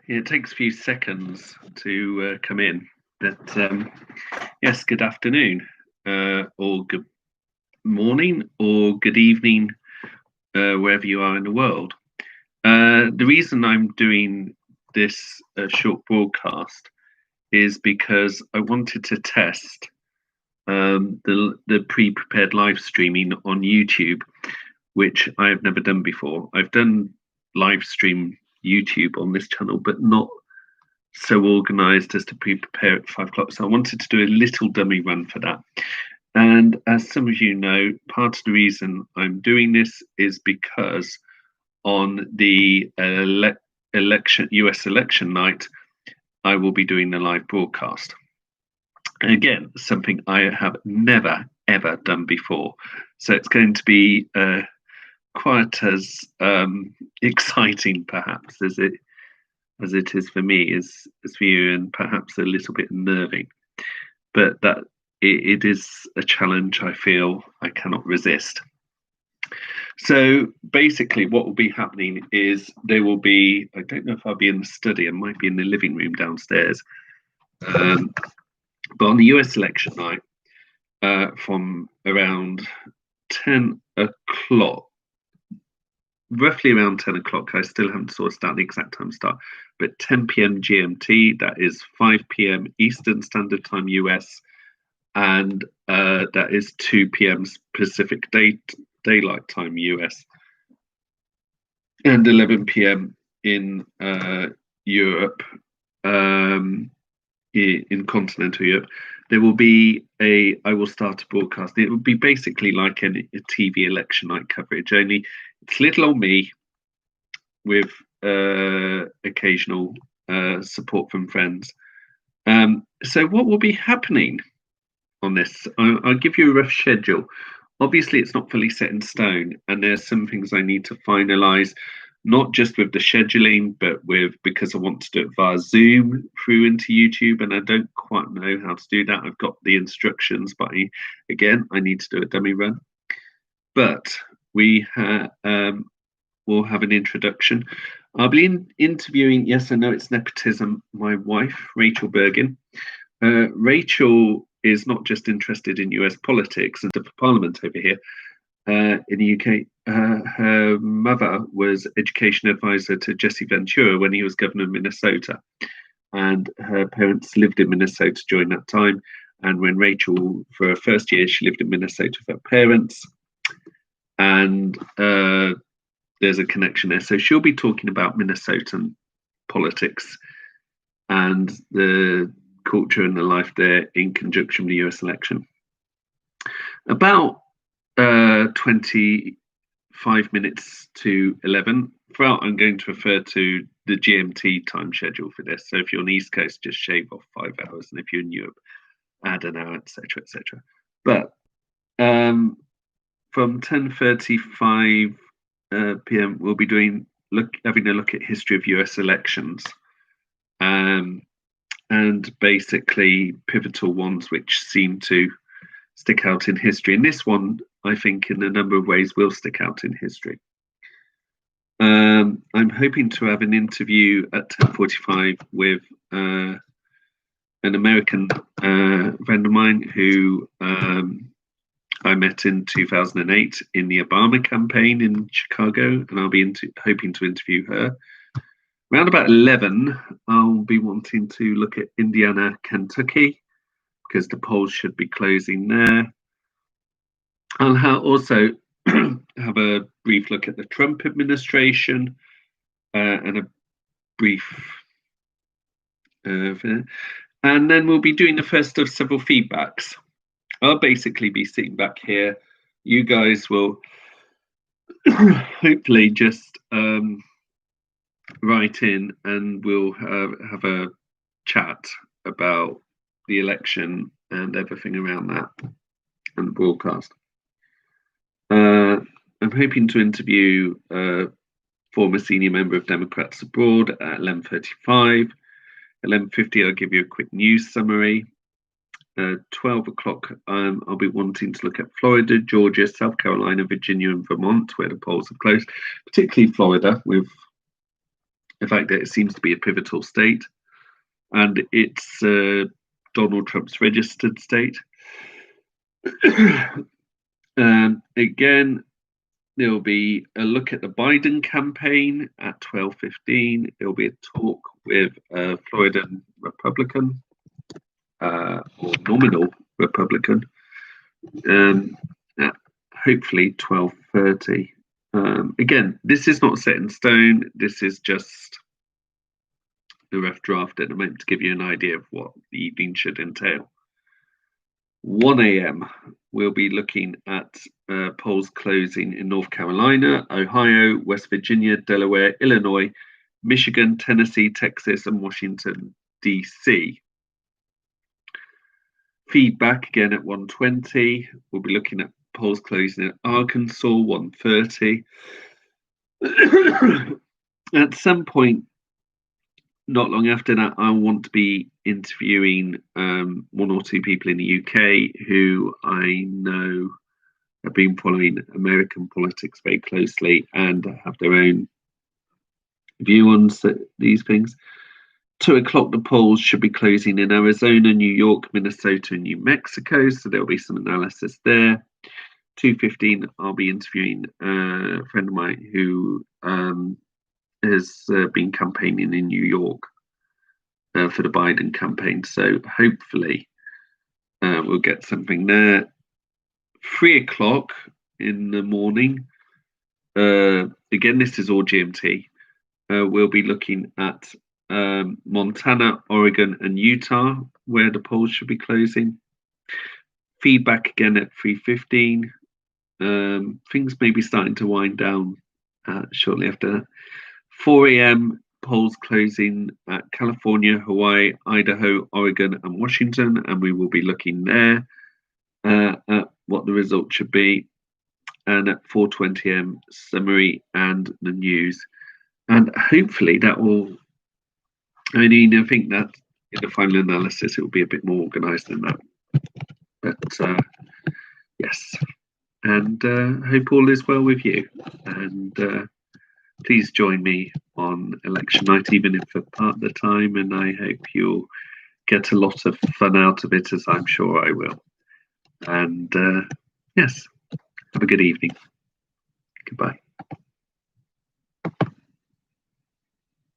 It takes a few seconds to come in, but yes, good afternoon, or good morning, or good evening, wherever you are in the world. The reason I'm doing this short broadcast is because I wanted to test the pre-prepared live streaming on YouTube, which I have never done before. I've done live stream YouTube on this channel, but not so organized as to pre-prepare at 5 o'clock. So I wanted to do a little dummy run for that. And as some of you know, part of the reason I'm doing this is because on the US election night, I will be doing the live broadcast. Again, something I have never, ever done before. So it's going to be quite as exciting, perhaps, as it is for me, as for you, and perhaps a little bit unnerving. But that it is a challenge I feel I cannot resist. So basically, what will be happening is there will be, I don't know if I'll be in the study, I might be in the living room downstairs. But on the US election night, from around 10 o'clock, roughly around 10 o'clock, I still haven't sourced out the exact time start, but 10 p.m. GMT, that is 5 p.m. Eastern Standard Time US, and that is 2 p.m. Pacific Daylight Time US, and 11 p.m. in Europe, in continental Europe. There will be I will start a broadcast. It will be basically like a TV election night coverage, only it's little on me with occasional support from friends. So what will be happening on this? I'll give you a rough schedule. Obviously, it's not fully set in stone, and there's some things I need to finalize, not just with the scheduling, but because I want to do it via Zoom through into YouTube, and I don't quite know how to do that. I've got the instructions, but I need to do a dummy run. But we'll have an introduction. I'll be interviewing, yes, I know it's nepotism, my wife, Rachel Bergin. Rachel is not just interested in US politics and for Parliament over here in the UK. Her mother was education advisor to Jesse Ventura when he was governor of Minnesota. And her parents lived in Minnesota during that time. And when Rachel, for her first year, she lived in Minnesota with her parents. And there's a connection there. So she'll be talking about Minnesotan politics and the culture and the life there in conjunction with the US election. About 25 minutes to 11. Throughout, I'm going to refer to the GMT time schedule for this. So if you're on the East Coast, just shave off 5 hours. And if you're in Europe, add an hour, etc., etc. But from 10:35 p.m., we'll be having a look at history of US elections. And basically pivotal ones which seem to stick out in history. And this one, I think, in a number of ways will stick out in history. I'm hoping to have an interview at 10:45 with an American friend of mine who I met in 2008 in the Obama campaign in Chicago, and I'll be hoping to interview her. Around about 11, I'll be wanting to look at Indiana, Kentucky, because the polls should be closing there. I'll also have a brief look at the Trump administration and a brief... and then we'll be doing the first of several feedbacks. I'll basically be sitting back here. You guys will hopefully just write in, and we'll have a chat about the election and everything around that and the broadcast. I'm hoping to interview a former senior member of Democrats Abroad at 11:35. 11:50, I'll give you a quick news summary. 12 o'clock, I'll be wanting to look at Florida, Georgia, South Carolina, Virginia, and Vermont, where the polls are closed, particularly Florida, with the fact that it seems to be a pivotal state, and it's Donald Trump's registered state. Again, there will be a look at the Biden campaign at 12:15. There will be a talk with a Floridan Republican, or nominal Republican, at hopefully 12:30. Again, this is not set in stone. This is just a rough draft at the moment to give you an idea of what the evening should entail. 1 a.m. we'll be looking at polls closing in North Carolina, Ohio, West Virginia, Delaware, Illinois, Michigan, Tennessee, Texas, and Washington, D.C. Feedback again at 1:20. We'll be looking at polls closing in Arkansas, 1:30. At some point, not long after that, I want to be interviewing one or two people in the UK who I know have been following American politics very closely and have their own view on these things. 2 o'clock, the polls should be closing in Arizona, New York, Minnesota, and New Mexico, so there'll be some analysis there. 2:15, I'll be interviewing a friend of mine who has been campaigning in New York for the Biden campaign. So hopefully we'll get something there. 3 o'clock in the morning. Again, this is all GMT. We'll be looking at Montana, Oregon, and Utah, where the polls should be closing. Feedback again at 3:15. Things may be starting to wind down shortly after that. 4 a.m. polls closing at California, Hawaii, Idaho, Oregon, and Washington, and we will be looking there at what the result should be. And at 4:20 a.m. summary and the news, and hopefully that will. I think that in the final analysis it will be a bit more organised than that. But yes, and hope all is well with you. And please join me on election night, even if for part of the time. And I hope you'll get a lot of fun out of it, as I'm sure I will. And yes, have a good evening. Goodbye.